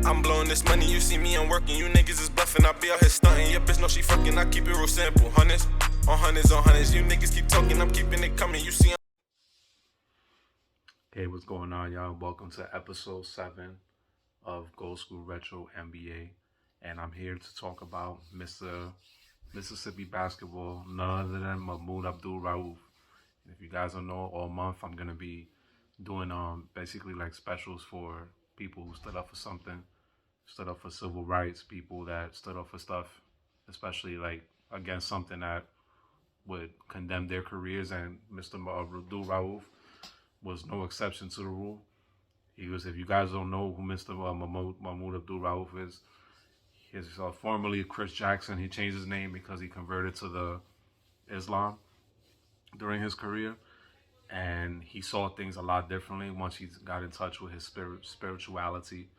I'm blowing this money, you see me, I'm working. You niggas is bluffing, I be out here stunting. Your bitch know she fucking, I keep it real simple. Hundreds on hundreds on hundreds. You niggas keep talking, I'm keeping it coming. You see, Hey, what's going on, y'all? Welcome to episode 7 of Gold School Retro NBA. And I'm here to talk about Mr. Mississippi basketball, none other than Mahmoud Abdul Rauf. And if you guys don't know, all month I'm going to be doing basically like specials for people who stood up for something, stood up for civil rights, people that stood up for stuff, especially like against something that would condemn their careers. And Mr. Abdul Rauf was no exception to the rule. He was, if you guys don't know who Mr. Mahmoud Abdul Rauf is, he's formerly Chris Jackson. He changed his name because he converted to the Islam during his career, and he saw things a lot differently once he got in touch with his spirituality.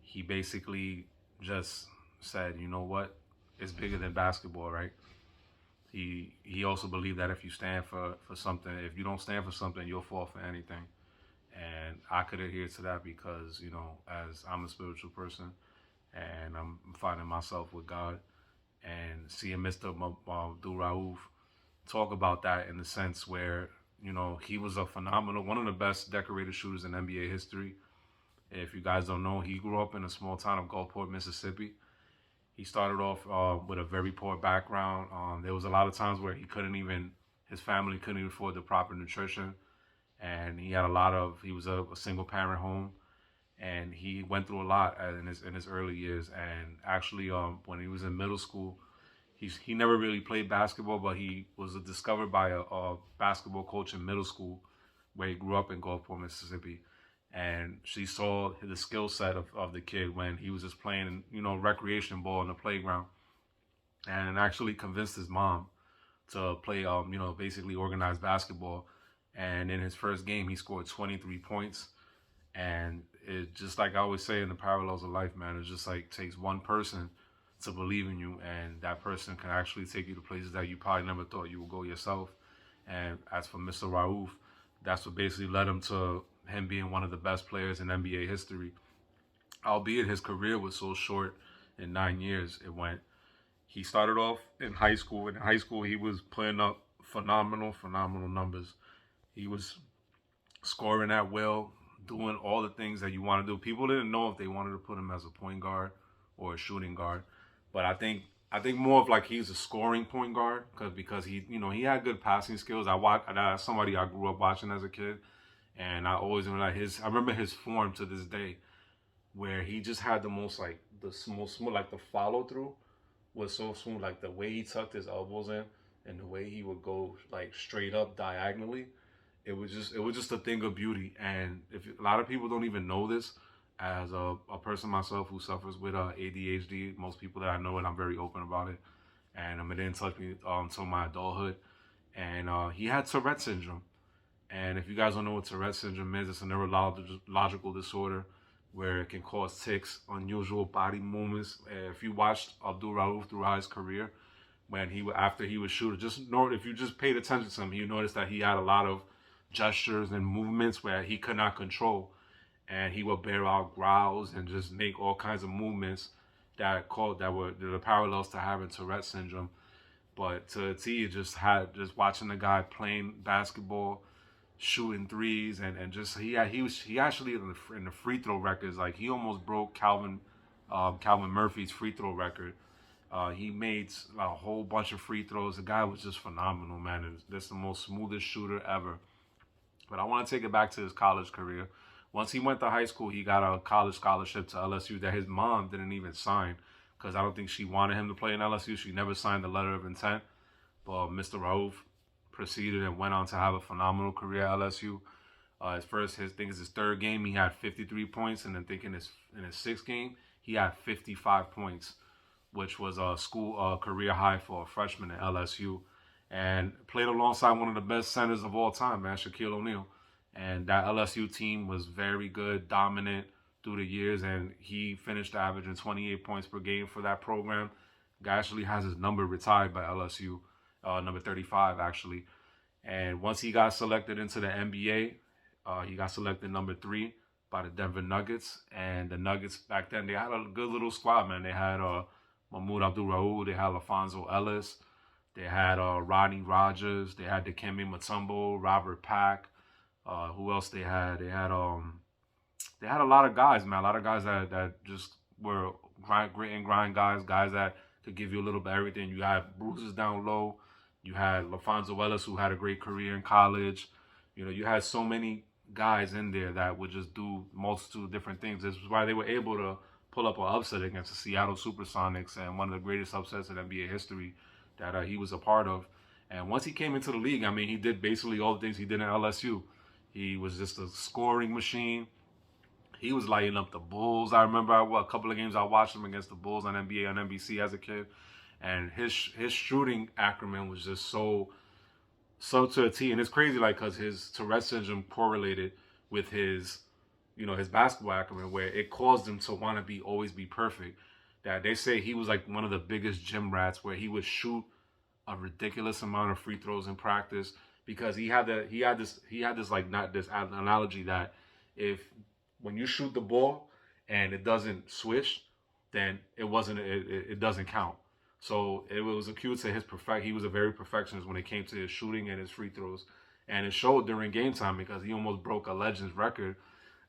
He basically just said, you know what, it's bigger than basketball, right? He also believed that if you stand for something, if you don't stand for something, you'll fall for anything. And I could adhere to that because, you know, as I'm a spiritual person and I'm finding myself with God, and seeing Mr. Abdul Rauf talk about that in the sense where, you know, he was a phenomenal, one of the best decorated shooters in NBA history. If you guys don't know, he grew up in a small town of Gulfport, Mississippi. He started off with a very poor background. There was a lot of times where his family couldn't even afford the proper nutrition. And he was a single parent home. And he went through a lot in his early years. And actually, when he was in middle school, he never really played basketball, but he was discovered by a basketball coach in middle school where he grew up in Gulfport, Mississippi. And she saw the skill set of the kid when he was just playing, you know, recreation ball in the playground, and actually convinced his mom to play, you know, basically organized basketball. And in his first game, he scored 23 points. And it just, like I always say in the parallels of life, man, it just like takes one person to believe in you, and that person can actually take you to places that you probably never thought you would go yourself. And as for Mr. Rauf, that's what basically led him to him being one of the best players in NBA history. Albeit his career was so short, in 9 years it went. He started off in high school. In high school, he was putting up phenomenal numbers. He was scoring at will, doing all the things that you want to do. People didn't know if they wanted to put him as a point guard or a shooting guard, but I think more of like he's a scoring point guard because he, you know, he had good passing skills. That's somebody I grew up watching as a kid. And I always remember I remember his form to this day, where he just had the most like the smooth, like the follow through was so smooth, like the way he tucked his elbows in and the way he would go like straight up diagonally. It was just a thing of beauty. And if a lot of people don't even know this, as a person myself who suffers with ADHD, most people that I know, and I'm very open about it. And it didn't touch me until my adulthood. And he had Tourette syndrome. And if you guys don't know what Tourette syndrome is, it's a neurological disorder where it can cause tics, unusual body movements. If you watched Abdul Rauf throughout his career, after he was shooter, if you just paid attention to him, you noticed that he had a lot of gestures and movements where he could not control, and he would bear out growls and just make all kinds of movements that were the parallels to having Tourette syndrome. But to T, just watching the guy playing basketball, shooting threes, and just he actually in the free throw records, like he almost broke Calvin Murphy's free throw record. He made a whole bunch of free throws. The guy was just phenomenal, man. That's the most smoothest shooter ever. But I want to take it back to his college career. Once he went to high school, he got a college scholarship to LSU that his mom didn't even sign because I don't think she wanted him to play in LSU. She never signed the letter of intent. But Mr. Rauf proceeded and went on to have a phenomenal career at LSU. His third game, he had 53 points, and then in his sixth game, he had 55 points, which was a school career high for a freshman at LSU, and played alongside one of the best centers of all time, man, Shaquille O'Neal. And that LSU team was very good, dominant through the years, and he finished averaging 28 points per game for that program. Guy actually has his number retired by LSU, number 35 actually. And once he got selected into the NBA, he got selected number 3 by the Denver Nuggets. And the Nuggets back then, they had a good little squad, man. They had Mahmoud Abdul Rauf, they had Alfonso Ellis, they had Rodney Rogers, they had Dikembe Mutombo, Robert Pack. Who else they had? They had a lot of guys, man. A lot of guys that just were grit and grind guys, guys that could give you a little bit of everything. You had bruises down low. You had Alfonso Ellis, who had a great career in college. You know, you had so many guys in there that would just do multitude of different things. This is why they were able to pull up an upset against the Seattle Supersonics, and one of the greatest upsets in NBA history that he was a part of. And once he came into the league, I mean, he did basically all the things he did in LSU. He was just a scoring machine. He was lighting up the Bulls. I remember a couple of games I watched him against the Bulls on NBA on NBC as a kid, and his shooting acumen was just so to a T. And it's crazy, like, because his Tourette syndrome correlated with his, you know, his basketball acumen, where it caused him to want to always be perfect. That they say he was like one of the biggest gym rats, where he would shoot a ridiculous amount of free throws in practice, because he had this like, not this analogy that if when you shoot the ball and it doesn't swish, then it doesn't count. So it was acute to his he was a very perfectionist when it came to his shooting and his free throws. And it showed during game time, because he almost broke a Legends record.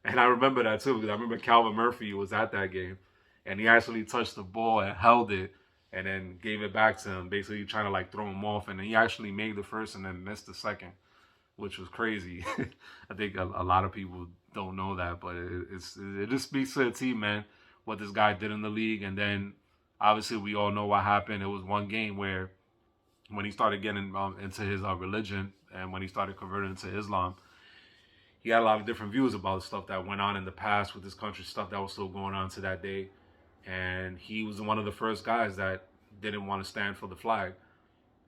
And I remember that too, because I remember Calvin Murphy was at that game, and he actually touched the ball and held it and then gave it back to him, basically trying to like throw him off. And then he actually made the first and then missed the second, which was crazy. I think a lot of people don't know that, but it just speaks to the team, man, what this guy did in the league. And then obviously we all know what happened. It was one game where when he started getting into his religion, and when he started converting into Islam, he had a lot of different views about stuff that went on in the past with this country, stuff that was still going on to that day. And he was one of the first guys that didn't want to stand for the flag.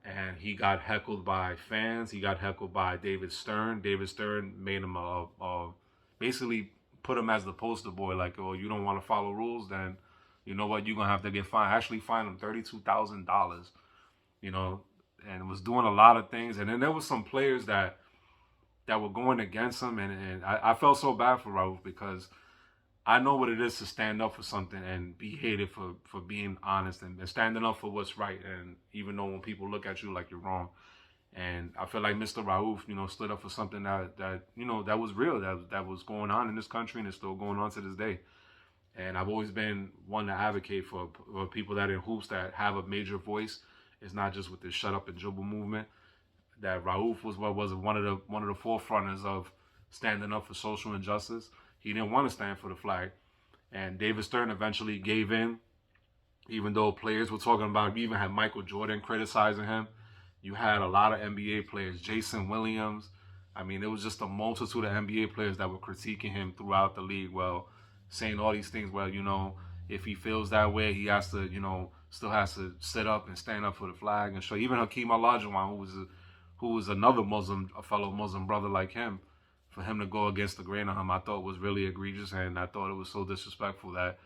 And he got heckled by fans. He got heckled by David Stern. David Stern made him basically put him as the poster boy. Like, oh, you don't want to follow rules, then you know what, you're going to have to get fined. Actually fined him $32,000, you know, and was doing a lot of things. And then there was some players that were going against him. And I felt so bad for Rauf, because I know what it is to stand up for something and be hated for being honest and standing up for what's right. And even though when people look at you like you're wrong. And I feel like Mr. Rauf, you know, stood up for something that you know, that was real, that was going on in this country, and it's still going on to this day. And I've always been one to advocate for people that in hoops that have a major voice. It's not just with this shut up and dribble movement. That Rauf was one of the forefronters of standing up for social injustice. He didn't want to stand for the flag. And David Stern eventually gave in, even though players were talking about, you even had Michael Jordan criticizing him. You had a lot of NBA players, Jason Williams. I mean, it was just a multitude of NBA players that were critiquing him throughout the league, well, saying all these things, well, you know, if he feels that way, he has to, you know, still has to sit up and stand up for the flag and show. Even Hakeem Olajuwon, who was another Muslim, a fellow Muslim brother like him, for him to go against the grain of him, I thought was really egregious, and I thought it was so disrespectful that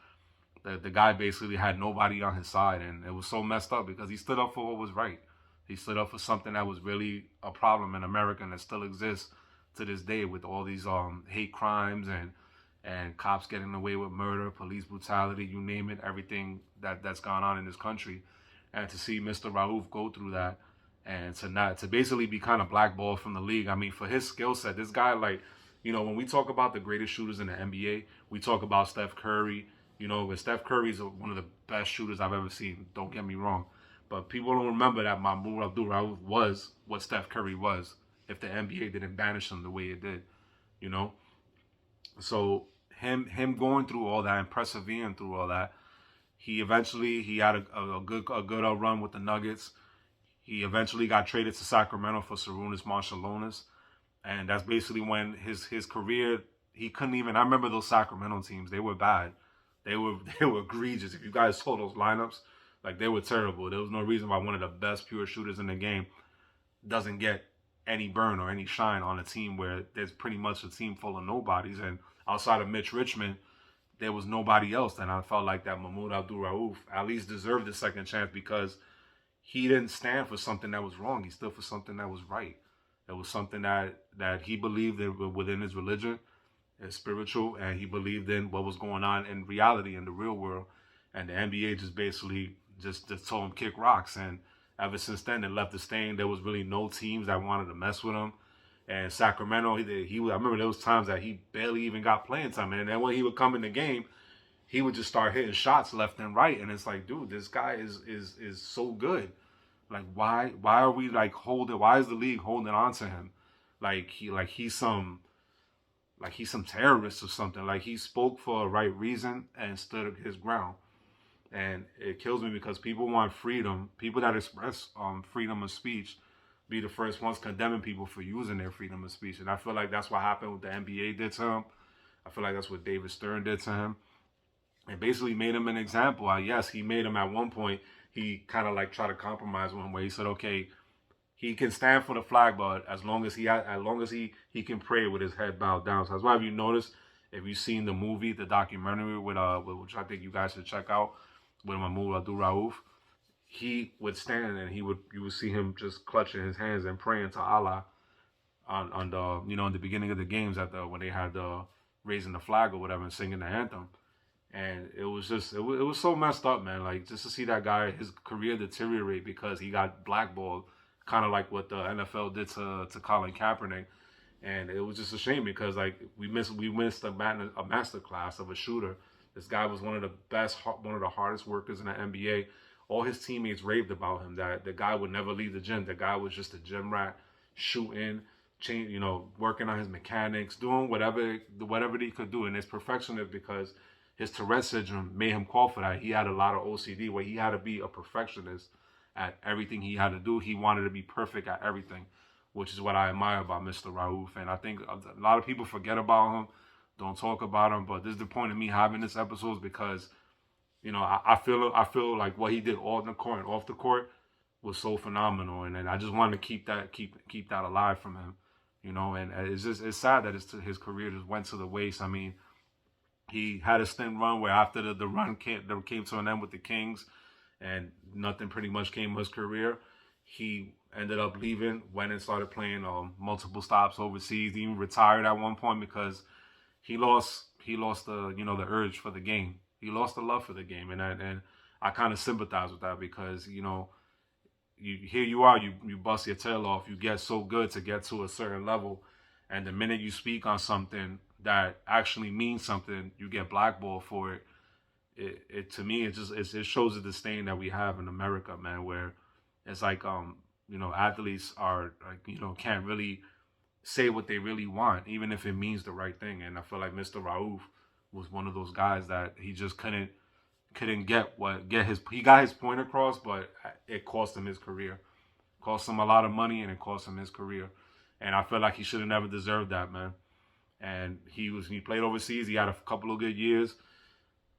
the guy basically had nobody on his side, and it was so messed up because he stood up for what was right. He stood up for something that was really a problem in America and that still exists to this day, with all these hate crimes and cops getting away with murder, police brutality, you name it, everything that's gone on in this country. And to see Mr. Rauf go through that, and to basically be kind of blackballed from the league. I mean, for his skill set, this guy, like, you know, when we talk about the greatest shooters in the NBA, we talk about Steph Curry. You know, but Steph Curry's one of the best shooters I've ever seen. Don't get me wrong. But people don't remember that Mahmoud Abdul Rauf was what Steph Curry was if the NBA didn't banish him the way it did, you know? So him going through all that and persevering through all that, he had a good run with the Nuggets. He eventually got traded to Sacramento for Sarunas Marciulionis. And that's basically when his career, he couldn't even, I remember those Sacramento teams, they were bad. They were egregious. If you guys saw those lineups, like, they were terrible. There was no reason why one of the best pure shooters in the game doesn't get any burn or any shine on a team where there's pretty much a team full of nobodies. And outside of Mitch Richmond, there was nobody else. And I felt like that Mahmoud Abdul Rauf at least deserved a second chance, because he didn't stand for something that was wrong. He stood for something that was right. It was something that he believed within his religion. is spiritual, and he believed in what was going on in reality in the real world. And the NBA just basically just told him kick rocks. And ever since then, it left the stain. There was really no teams that wanted to mess with him. And Sacramento, I remember there was times that he barely even got playing time. And then when he would come in the game, he would just start hitting shots left and right. And it's like, dude, this guy is so good. Like, why are we like holding? Why is the league holding on to him? He's some terrorist or something. Like, he spoke for a right reason and stood his ground. And it kills me because people want freedom. People that express freedom of speech be the first ones condemning people for using their freedom of speech. And I feel like that's what happened with the NBA did to him. I feel like that's what David Stern did to him. And basically made him an example. Yes, he made him at one point. He kind of like tried to compromise with him, where he said, okay, he can stand for the flag, but as long as he can pray with his head bowed down. So that's why, if you notice, if you've seen the movie, the documentary with which I think you guys should check out, with Mahmoud Abdul Rauf, he would stand and you would see him just clutching his hands and praying to Allah on the in the beginning of the games when they had raising the flag or whatever and singing the anthem. And it was just it was so messed up, man. Like, just to see that guy, his career deteriorate because he got blackballed, kind of like what the NFL did to Colin Kaepernick. And it was just a shame because, like, we missed a master class of a shooter. This guy was one of the hardest workers in the NBA. All his teammates raved about him. That the guy would never leave the gym. The guy was just a gym rat, shooting, working on his mechanics, doing whatever he could do. And it's perfectionist because his Tourette's syndrome made him call for that. He had a lot of OCD where he had to be a perfectionist at everything he had to do. He wanted to be perfect at everything, which is what I admire about Mr. Rauf. And I think a lot of people forget about him, don't talk about him. But this is the point of me having this episode, because, I feel like what he did on the court and off the court was so phenomenal. And I just wanted to keep that alive from him, And it's sad that his career just went to the waste. I mean, he had a stint run where after the run came to an end with the Kings, and nothing pretty much came of his career. He ended up leaving, went and started playing multiple stops overseas. He even retired at one point because he lost the the urge for the game. He lost the love for the game, and I kind of sympathize with that because here you are, you bust your tail off, you get so good to get to a certain level, and the minute you speak on something that actually means something, you get blackballed for it. It to me, it shows the disdain that we have in America, man, where it's like athletes are like can't really say what they really want, even if it means the right thing. And I feel like Mr. Rauf was one of those guys that he just couldn't he got his point across, but it cost him his career. Cost him a lot of money, and it cost him his career. And I feel like he should have never deserved that, man. And he played overseas. He had a couple of good years.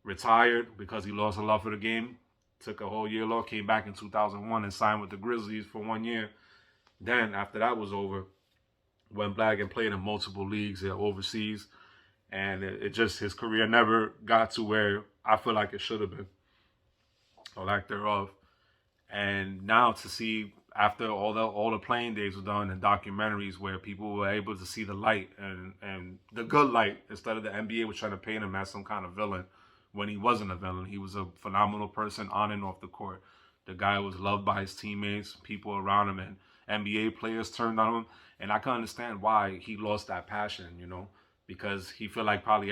Retired because he lost a love for the game. Took a whole year off. Came back in 2001 and signed with the Grizzlies for 1 year. Then after that was over, went back and played in multiple leagues overseas. And his career never got to where I feel like it should have been, or lack thereof. And now to see, after all the playing days were done and documentaries where people were able to see the light and the good light, instead of the NBA was trying to paint him as some kind of villain when he wasn't a villain. He was a phenomenal person on and off the court. The guy was loved by his teammates, people around him, and NBA players turned on him. And I can understand why he lost that passion, because he felt like probably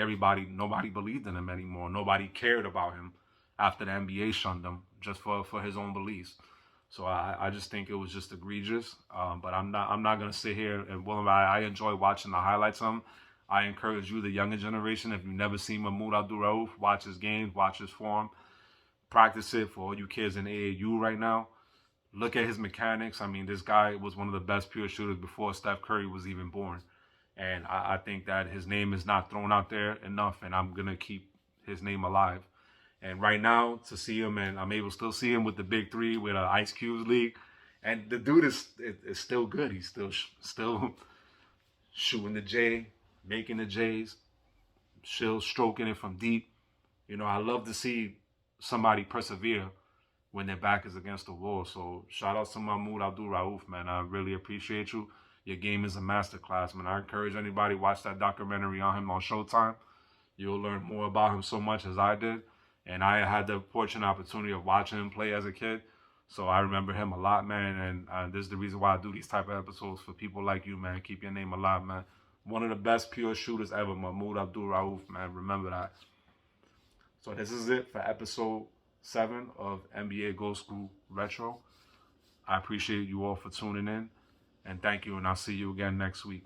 nobody believed in him anymore. Nobody cared about him after the NBA shunned him just for his own beliefs. So I just think it was just egregious. But I'm not gonna sit here and I enjoy watching the highlights of him. I encourage you, the younger generation, if you've never seen Mahmoud Abdul Rauf, watch his games, watch his form, practice it. For all you kids in AAU right now, look at his mechanics. I mean, this guy was one of the best pure shooters before Steph Curry was even born. And I think that his name is not thrown out there enough, and I'm going to keep his name alive. And right now, to see him, and I'm able to still see him with the Big Three, with Ice Cube's league, and the dude is still good. He's still shooting the J, making the J's, still stroking it from deep. I love to see somebody persevere when their back is against the wall. So shout out to Mahmoud Abdul Rauf, man. I really appreciate you. Your game is a masterclass, man. I encourage anybody to watch that documentary on him on Showtime. You'll learn more about him so much as I did. And I had the fortunate opportunity of watching him play as a kid. So I remember him a lot, man. And this is the reason why I do these type of episodes for people like you, man. Keep your name alive, man. One of the best pure shooters ever, Mahmoud Abdul Rauf, man. Remember that. So this is it for episode 7 of NBA Gold School Retro. I appreciate you all for tuning in. And thank you, and I'll see you again next week.